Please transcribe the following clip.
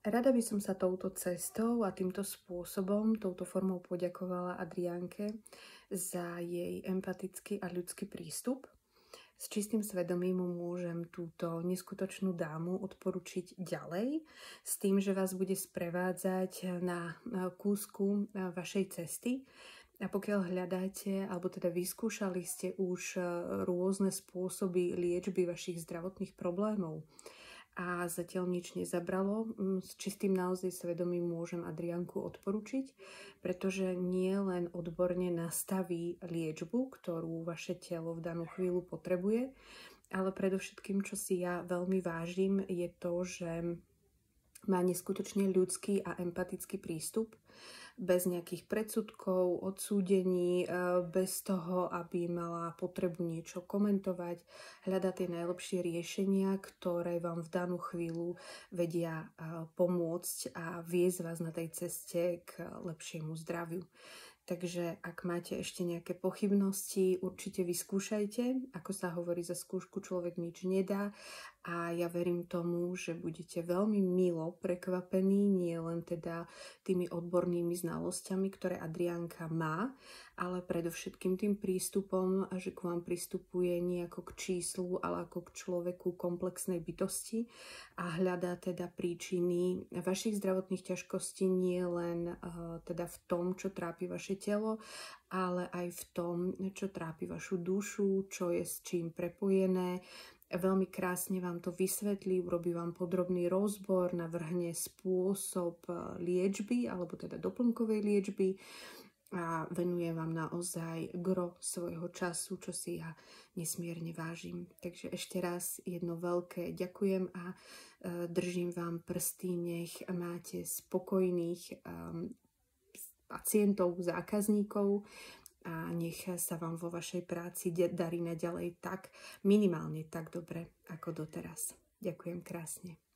Rada by som sa touto cestou a týmto spôsobom, touto formou poďakovala Adriánke za jej empatický a ľudský prístup. S čistým svedomím mu môžem túto neskutočnú dámu odporučiť ďalej, s tým, že vás bude sprevádzať na kúsku vašej cesty. A pokiaľ hľadáte, alebo teda vyskúšali ste už rôzne spôsoby liečby vašich zdravotných problémov, a zatiaľ nič nezabralo, s čistým naozaj svedomím môžem Adriánku odporučiť, pretože nie len odborne nastaví liečbu, ktorú vaše telo v danú chvíľu potrebuje, ale predovšetkým, čo si ja veľmi vážim, je to, že má neskutočne ľudský a empatický prístup, bez nejakých predsudkov, odsúdení, bez toho, aby mala potrebu niečo komentovať, hľadá tie najlepšie riešenia, ktoré vám v danú chvíľu vedia pomôcť a viesť vás na tej ceste k lepšiemu zdraviu. Takže ak máte ešte nejaké pochybnosti, určite vyskúšajte. Ako sa hovorí, za skúšku človek nič nedá. A ja verím tomu, že budete veľmi milo prekvapení, nie len teda tými odbornými znalosťami, ktoré Adriánka má, ale predovšetkým tým prístupom, že k vám pristupuje nie ako k číslu, ale ako k človeku komplexnej bytosti a hľadá teda príčiny vašich zdravotných ťažkostí nie len teda v tom, čo trápi vaše telo, ale aj v tom, čo trápi vašu dušu, čo je s čím prepojené. Veľmi krásne vám to vysvetlí, urobí vám podrobný rozbor, navrhne spôsob liečby, alebo teda doplnkovej liečby a venuje vám naozaj gro svojho času, čo si ja nesmierne vážim. Takže ešte raz jedno veľké ďakujem a držím vám prsty, nech máte spokojných pacientov, zákazníkov, a nech sa vám vo vašej práci darí naďalej tak, minimálne tak dobre, ako doteraz. Ďakujem krásne.